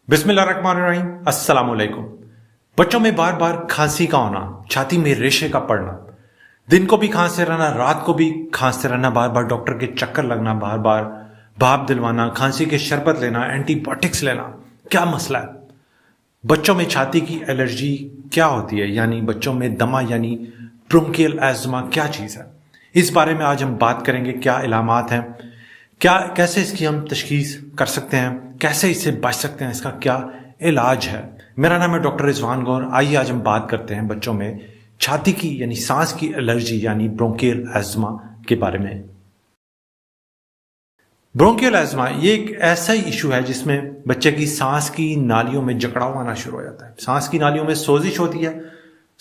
बिस्मिल्लाहिर्रहमानिर्रहीम, अस्सलाम वालेकुम। बच्चों में बार बार खांसी का होना, छाती में रेशे का पड़ना, दिन को भी खांसते रहना, रात को भी खांसते रहना, बार बार डॉक्टर के चक्कर लगना, बार बार भाप दिलवाना, खांसी के शरबत लेना, एंटीबायोटिक्स लेना, क्या मसला है? बच्चों में छाती की एलर्जी क्या होती है, यानी बच्चों में दमा यानी ब्रोंकियल एस्मा क्या चीज़ है? इस बारे में आज हम बात करेंगे। क्या इलामात हैं, कैसे इसकी हम तशखीस कर सकते हैं, कैसे इससे बच सकते हैं, इसका क्या इलाज है। मेरा नाम है डॉक्टर रिजवान गौर। आइए आज हम बात करते हैं बच्चों में छाती की यानी सांस की एलर्जी यानी ब्रोंकियल एस्मा के बारे में। ब्रोंकियल एस्मा ये एक ऐसा ही इशू है जिसमें बच्चे की सांस की नालियों में जकड़ाव आना शुरू हो जाता है। सांस की नालियों में सोजिश होती है,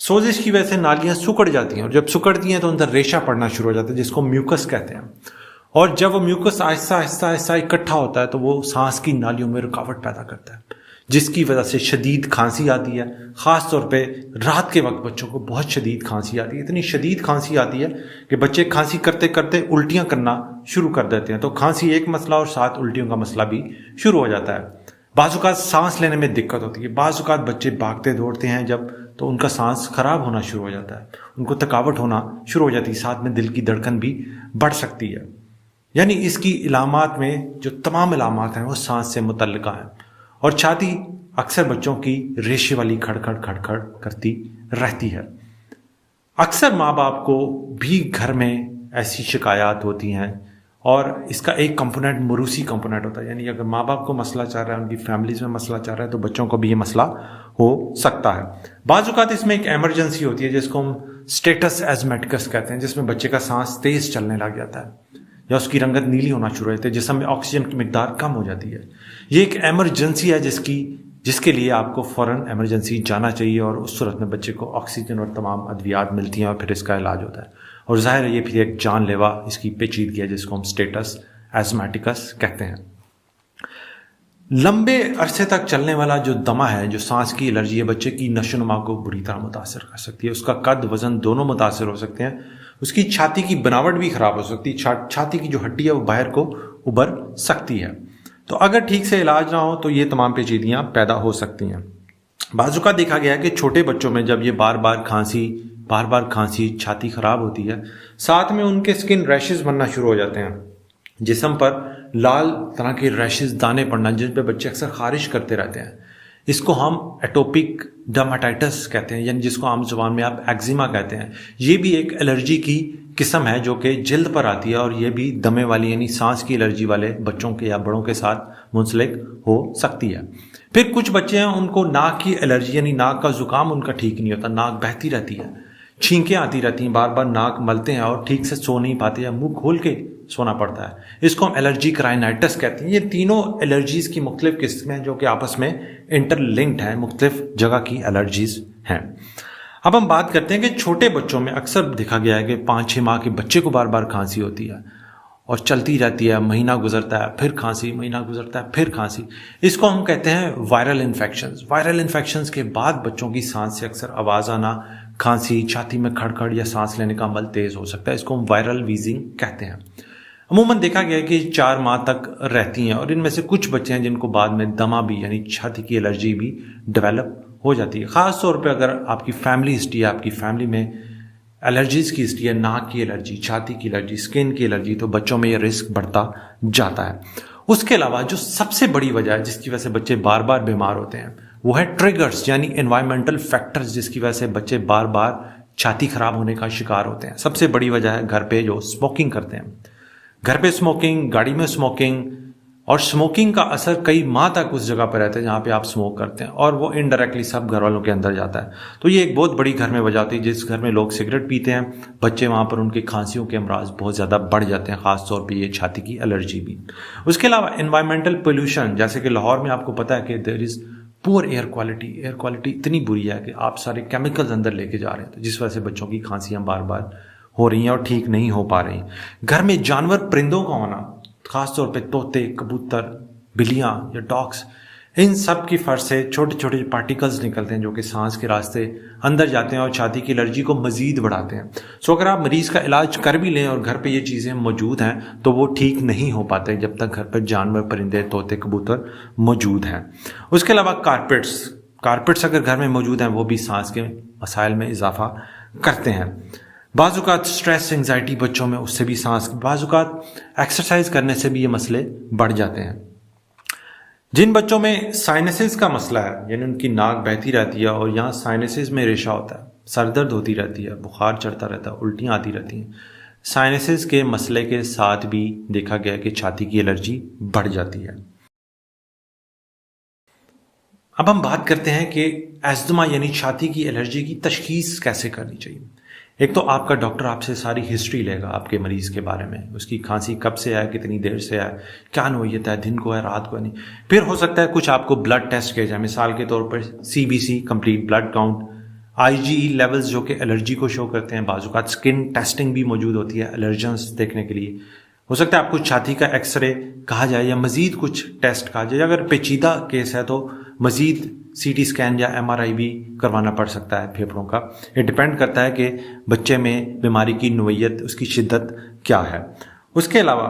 सोजिश की वजह से नालियां सुकड़ जाती हैं और जब सुकड़ती हैं तो अंदर रेशा पड़ना शुरू हो जाता है जिसको म्यूकस कहते हैं। और जब वो म्यूकस आहिस्ता आहिस्ता आहिस्ता इकट्ठा होता है तो वो सांस की नालियों में रुकावट पैदा करता है, जिसकी वजह से शदीद खांसी आती है। ख़ास तौर पे रात के वक्त बच्चों को बहुत शदीद खांसी आती है, इतनी शदीद खांसी आती है कि बच्चे खांसी करते करते उल्टियां करना शुरू कर देते हैं। तो खांसी एक मसला और साथ उल्टियों का मसला भी शुरू हो जाता है। बाज़-औक़ात सांस लेने में दिक्कत होती है, बाज़-औक़ात बच्चे भागते दौड़ते हैं जब, तो उनका सांस खराब होना शुरू हो जाता है, उनको थकावट होना शुरू हो जाती है, साथ में दिल की धड़कन भी बढ़ सकती है। यानी इसकी इलामात में जो तमाम इलामात हैं वो सांस से मुतल्लिका हैं। और छाती अक्सर बच्चों की रेशे वाली खड़खड़ खड़खड़ करती रहती है। अक्सर माँ बाप को भी घर में ऐसी शिकायत होती हैं और इसका एक कंपोनेंट मरूसी कंपोनेंट होता है, यानी अगर माँ बाप को मसला चल रहा है, उनकी फैमिलीज में मसला चल रहा है, तो बच्चों को भी ये मसला हो सकता है। बाज़ औक़ात इसमें एक एमरजेंसी होती है जिसको हम स्टेटस एज़मेटिकस कहते हैं, जिसमें बच्चे का सांस तेज चलने लग जाता है या उसकी रंगत नीली होना शुरू हो जाती है, जिस्म में ऑक्सीजन की मिकदार कम हो जाती है। ये एक एमरजेंसी है जिसके लिए आपको फ़ौरन एमरजेंसी जाना चाहिए और उस सूरत में बच्चे को ऑक्सीजन और तमाम अद्वियात मिलती हैं और फिर इसका इलाज होता है। और ज़ाहिर है ये फिर एक जानलेवा इसकी पेचीदगी है जिसको हम स्टेटस एज़मेटिकस कहते हैं। लंबे अरसे तक चलने वाला जो दमा है, जो सांस की एलर्जी है, बच्चे की नशोनुमा को बुरी तरह मुतासर कर सकती है। उसका कद वज़न दोनों मुतासर हो सकते हैं। उसकी छाती की बनावट भी ख़राब हो सकती है, छाती की जो हड्डी है वो बाहर को उभर सकती है। तो अगर ठीक से इलाज ना हो तो ये तमाम पेचीदगियाँ पैदा हो सकती हैं। बाज़ औक़ात देखा गया है कि छोटे बच्चों में जब ये बार बार खांसी, छाती ख़राब होती है, साथ में उनके स्किन रैशेस बनना शुरू हो जाते हैं, जिस्म पर लाल तरह के रैशेस, दाने पड़ना, जिन पे बच्चे अक्सर खारिश करते रहते हैं। इसको हम एटोपिक डर्माटाइटिस कहते हैं, यानी जिसको आम जुबान में आप एक्जिमा कहते हैं। ये भी एक एलर्जी की किस्म है जो कि जल्द पर आती है और ये भी दमे वाली यानी सांस की एलर्जी वाले बच्चों के या बड़ों के साथ मुंसलिक हो सकती है। फिर कुछ बच्चे हैं उनको नाक की एलर्जी यानी नाक का जुकाम उनका ठीक नहीं होता, नाक बहती रहती है, छींकें आती रहती हैं, बार बार नाक मलते हैं और ठीक से सो नहीं पाते या मुंह खोल के सोना पड़ता है। इसको हम एलर्जिक राइनाइटिस कहते हैं। ये तीनों एलर्जीज की मुख्तलिफ किस्में हैं जो कि आपस में इंटरलिंक्ड हैं, मुख्तलिफ जगह की एलर्जीज हैं। अब हम बात करते हैं कि छोटे बच्चों में अक्सर देखा गया है कि 5-6 माह के बच्चे को बार बार खांसी होती है और चलती रहती है, महीना गुजरता है फिर खांसी, महीना गुजरता है फिर खांसी। इसको हम कहते हैं वायरल इन्फेक्शंस। वायरल इन्फेक्शंस के बाद बच्चों की सांस से अक्सर आवाज़ आना, खांसी, छाती में खड़खड़ या सांस लेने का अमल तेज़ हो सकता है। इसको हम वायरल वीजिंग कहते हैं। अमूमन देखा गया है कि 4 माह तक रहती हैं और इनमें से कुछ बच्चे हैं जिनको बाद में दमा भी यानी छाती की एलर्जी भी डेवलप हो जाती है। ख़ास तौर पे अगर आपकी फैमिली हिस्ट्री है, आपकी फैमिली में एलर्जीज़ की हिस्ट्री है, नाक की एलर्जी, छाती की एलर्जी, स्किन की एलर्जी, तो बच्चों में ये रिस्क बढ़ता जाता है। उसके अलावा जो सबसे बड़ी वजह है जिसकी वजह से बच्चे बार बार बीमार होते हैं वो है ट्रिगर्स यानी एनवायरमेंटल फैक्टर्स, जिसकी वजह से बच्चे बार बार छाती खराब होने का शिकार होते हैं। सबसे बड़ी वजह है घर पे जो स्मोकिंग करते हैं, घर पे स्मोकिंग, गाड़ी में स्मोकिंग, और स्मोकिंग का असर कई माह तक उस जगह पर रहता है जहाँ पे आप स्मोक करते हैं और वो इनडायरेक्टली सब घर वालों के अंदर जाता है। तो ये एक बहुत बड़ी घर में वजह होती है। जिस घर में लोग सिगरेट पीते हैं बच्चे, वहाँ पर उनकी खांसियों के अमराज बहुत ज़्यादा बढ़ जाते हैं, ख़ास तौर पे ये छाती की एलर्जी भी। उसके अलावा एनवायरमेंटल पोल्यूशन, जैसे कि लाहौर में आपको पता है कि there is poor air quality इतनी बुरी है कि आप सारे केमिकल्स अंदर लेके जा रहे हैं, तो जिस वजह से बच्चों की खांसियाँ बार बार हो रही हैं और ठीक नहीं हो पा रही। घर में जानवर परिंदों का होना, ख़ास तौर पे तोते, कबूतर, बिल्लियाँ या डॉग्स, इन सब की फर्ज से छोटे छोटे पार्टिकल्स निकलते हैं जो कि सांस के रास्ते अंदर जाते हैं और छाती की एलर्जी को मजीद बढ़ाते हैं। सो अगर आप मरीज का इलाज कर भी लें और घर पे ये चीज़ें मौजूद हैं तो वो ठीक नहीं हो पाते जब तक घर पर जानवर, परिंदे, तोते, कबूतर मौजूद हैं। उसके अलावा कारपेट्स अगर घर में मौजूद हैं वो भी सांस के मसाइल में इजाफा करते हैं। बाज़-औक़ात स्ट्रेस, एंग्जाइटी बच्चों में, उससे भी सांस, बाज़-औक़ात एक्सरसाइज करने से भी ये मसले बढ़ जाते हैं। जिन बच्चों में साइनसेस का मसला है, यानी उनकी नाक बहती रहती है और यहाँ साइनसेस में रेशा होता है, सर दर्द होती रहती है, बुखार चढ़ता रहता है, उल्टियाँ आती रहती हैं, साइनसेस के मसले के साथ भी देखा गया कि छाती की एलर्जी बढ़ जाती है। अब हम बात करते हैं कि एस्थमा यानी छाती की एलर्जी की तशखीस कैसे करनी चाहिए। एक तो आपका डॉक्टर आपसे सारी हिस्ट्री लेगा आपके मरीज के बारे में, उसकी खांसी कब से है, कितनी देर से है, क्या नोयत है, दिन को है, रात को है, नहीं। फिर हो सकता है कुछ आपको ब्लड टेस्ट किया जाए, मिसाल के तौर पर CBC complete blood count, IgE levels जो कि एलर्जी को शो करते हैं, बाज़-औक़ात स्किन टेस्टिंग भी मौजूद होती है एलर्जेंस देखने के लिए। हो सकता है आपको छाती का एक्सरे कहा जाए या मजीद कुछ टेस्ट कहा जाए। अगर पेचीदा केस है तो मजीद CT स्कैन या MRI भी करवाना पड़ सकता है फेफड़ों का। ये डिपेंड करता है कि बच्चे में बीमारी की नोयत, उसकी शिद्दत क्या है। उसके अलावा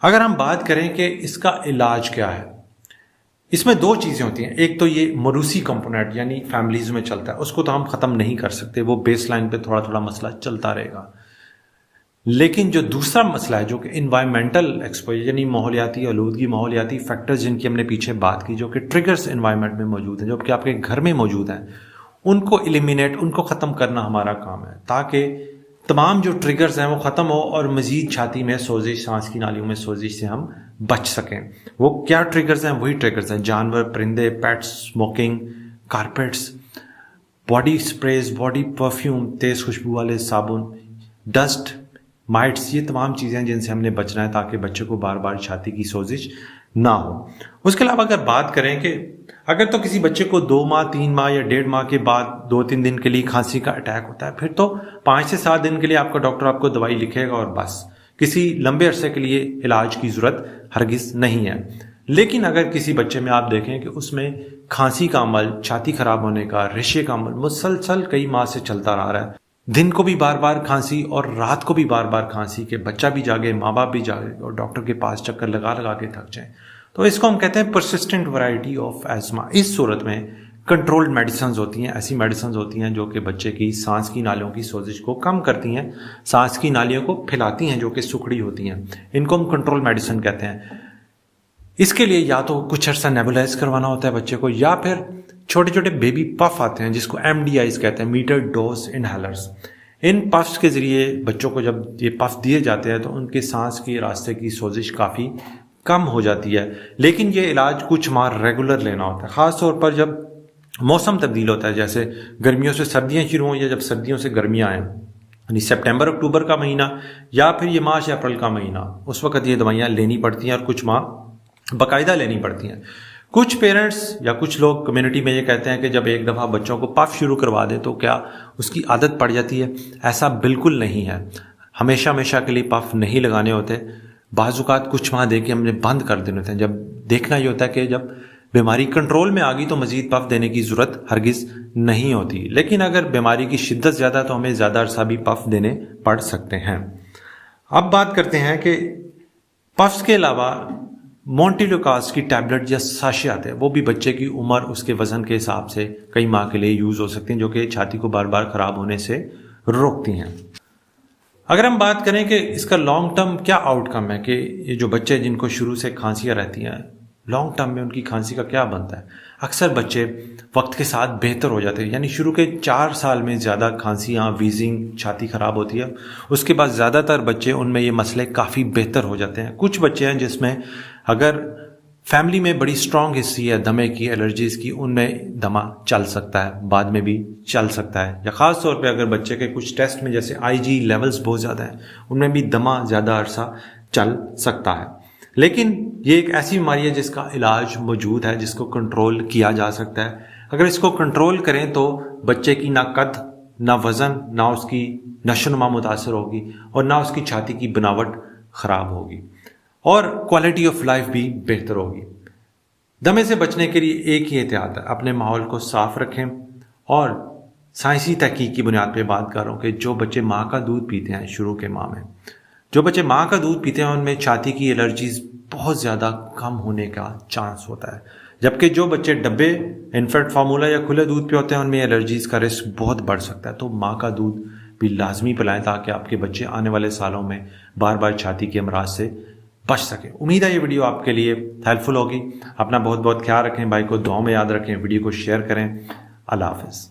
अगर हम बात करें कि इसका इलाज क्या है, इसमें दो चीज़ें होती हैं। एक तो ये मरूसी कंपोनेंट यानी फैमिलीज में चलता है, उसको तो हम ख़त्म नहीं कर सकते, वो बेस लाइन पर थोड़ा थोड़ा मसला चलता रहेगा। लेकिन जो दूसरा मसला है जो कि इन्वायरमेंटल एक्सपोजर यानी माहौलियाती आलूदगी, माहौलियाती फैक्टर्स जिनकी हमने पीछे बात की, जो कि ट्रिगर्स इन्वायरमेंट में मौजूद हैं, जो कि आपके घर में मौजूद हैं, उनको एलिमिनेट, उनको ख़त्म करना हमारा काम है, ताकि तमाम जो ट्रिगर्स हैं वो ख़त्म हो और मजीद छाती में सोजिश, सांस की नालियों में सोजिश से हम बच सकें। वो क्या ट्रिगर्स हैं? वही ट्रिगर्स हैं, जानवर, परिंदे, pets, smoking, carpets, body sprays, body perfume, तेज़ खुशबू वाले साबुन, डस्ट, माइट्स, ये तमाम चीज़ें जिनसे हमने बचना है ताकि बच्चे को बार बार छाती की सोजिश ना हो। उसके अलावा अगर बात करें कि अगर तो किसी बच्चे को 2 माह, 3 माह या 1.5 माह के बाद 2-3 दिन के लिए खांसी का अटैक होता है, फिर तो 5 से 7 दिन के लिए आपका डॉक्टर आपको दवाई लिखेगा और बस, किसी लंबे अरसे के लिए इलाज की ज़रूरत हरगिज़ नहीं है। लेकिन अगर किसी बच्चे में आप देखें कि उसमें खांसी का अमल, छाती खराब होने का, रेशे का अमल मुसलसल कई माह से चलता रहा है, दिन को भी बार बार खांसी और रात को भी बार बार खांसी, के बच्चा भी जागे, माँ बाप भी जागे और डॉक्टर के पास चक्कर लगा लगा के थक जाए, तो इसको हम कहते हैं परसिस्टेंट वैरायटी ऑफ एस्मा। इस सूरत में कंट्रोल्ड मेडिसिन होती हैं, ऐसी मेडिसिन होती हैं जो कि बच्चे की सांस की नालियों की सोजिश को कम करती हैं, सांस की नालियों को फैलाती हैं जो कि सुखड़ी होती हैं, इनको हम कंट्रोल मेडिसिन कहते हैं। इसके लिए या तो कुछ अर्सा नेबुलाइज करवाना होता है बच्चे को, या फिर छोटे छोटे बेबी पफ आते हैं जिसको MDIs कहते हैं, मीटर डोज इनहेलर्स। इन पफ्स के जरिए बच्चों को जब ये पफ दिए जाते हैं तो उनके सांस के रास्ते की सोजिश काफ़ी कम हो जाती है। लेकिन ये इलाज कुछ माह रेगुलर लेना होता है, ख़ास तौर पर जब मौसम तब्दील होता है, जैसे गर्मियों से सर्दियाँ शुरू हों या जब सर्दियों से गर्मियाँ आएँ, यानी सितंबर अक्टूबर का महीना या फिर ये मार्च अप्रैल का महीना, उस वक्त ये दवाइयाँ लेनी पड़ती हैं और कुछ माह बाकायदा लेनी पड़ती हैं। कुछ पेरेंट्स या कुछ लोग कम्युनिटी में ये कहते हैं कि जब एक दफ़ा बच्चों को पफ शुरू करवा दें तो क्या उसकी आदत पड़ जाती है। ऐसा बिल्कुल नहीं है, हमेशा हमेशा के लिए पफ नहीं लगाने होते, बाज़-औक़ात कुछ माह दे के हमने बंद कर देने होते हैं। जब देखना ये होता है कि जब बीमारी कंट्रोल में आ गई तो मज़ीद पफ देने की ज़रूरत हरगिज़ नहीं होती, लेकिन अगर बीमारी की शिद्दत ज़्यादा तो हमें ज़्यादा अरसा भी पफ देने पड़ सकते हैं। अब बात करते हैं कि पफ्स के अलावा मोंटेलुकास की टैबलेट या साशे आते हैं, वो भी बच्चे की उम्र, उसके वजन के हिसाब से कई माह के लिए यूज़ हो सकती हैं, जो कि छाती को बार बार ख़राब होने से रोकती हैं। अगर हम बात करें कि इसका लॉन्ग टर्म क्या आउटकम है, कि ये जो बच्चे जिनको शुरू से खांसियाँ रहती हैं, लॉन्ग टर्म में उनकी खांसी का क्या बनता है। अक्सर बच्चे वक्त के साथ बेहतर हो जाते हैं, यानी शुरू के 4 साल में ज़्यादा खांसियाँ, वीजिंग, छाती ख़राब होती है, उसके बाद ज़्यादातर बच्चे उनमें ये मसले काफ़ी बेहतर हो जाते हैं। कुछ बच्चे हैं जिसमें अगर फैमिली में बड़ी स्ट्रॉन्ग हिस्ट्री है दमे की, एलर्जीज़ की, उनमें दमा चल सकता है, बाद में भी चल सकता है, या ख़ास तौर पे अगर बच्चे के कुछ टेस्ट में जैसे IgE लेवल्स बहुत ज़्यादा हैं, उनमें भी दमा ज़्यादा अरसा चल सकता है। लेकिन ये एक ऐसी बीमारी है जिसका इलाज मौजूद है, जिसको कंट्रोल किया जा सकता है। अगर इसको कंट्रोल करें तो बच्चे की ना कद, ना वज़न, ना उसकी नशोनुमा मुतासर होगी और ना उसकी छाती की बनावट ख़राब होगी और क्वालिटी ऑफ लाइफ भी बेहतर होगी। दमे से बचने के लिए एक ही एहतियात है, अपने माहौल को साफ रखें। और साइंसी तहकीक की बुनियाद पर बात कर रहा हूँ कि जो बच्चे माँ का दूध पीते हैं शुरू के माह में, जो बच्चे माँ का दूध पीते हैं उनमें छाती की एलर्जीज बहुत ज़्यादा कम होने का चांस होता है, जबकि जो बच्चे डब्बे, इन्फेंट फार्मूला या खुले दूध पे होते हैं उनमें एलर्जीज का रिस्क बहुत बढ़ सकता है। तो माँ का दूध भी लाजमी पिलाएं ताकि आपके बच्चे आने वाले सालों में बार बार छाती के अमराज से बच सकें। उम्मीद है ये वीडियो आपके लिए हेल्पफुल होगी। अपना बहुत बहुत ख्याल रखें, भाई को दुआ में याद रखें, वीडियो को शेयर करें। अल्लाह हाफिज़।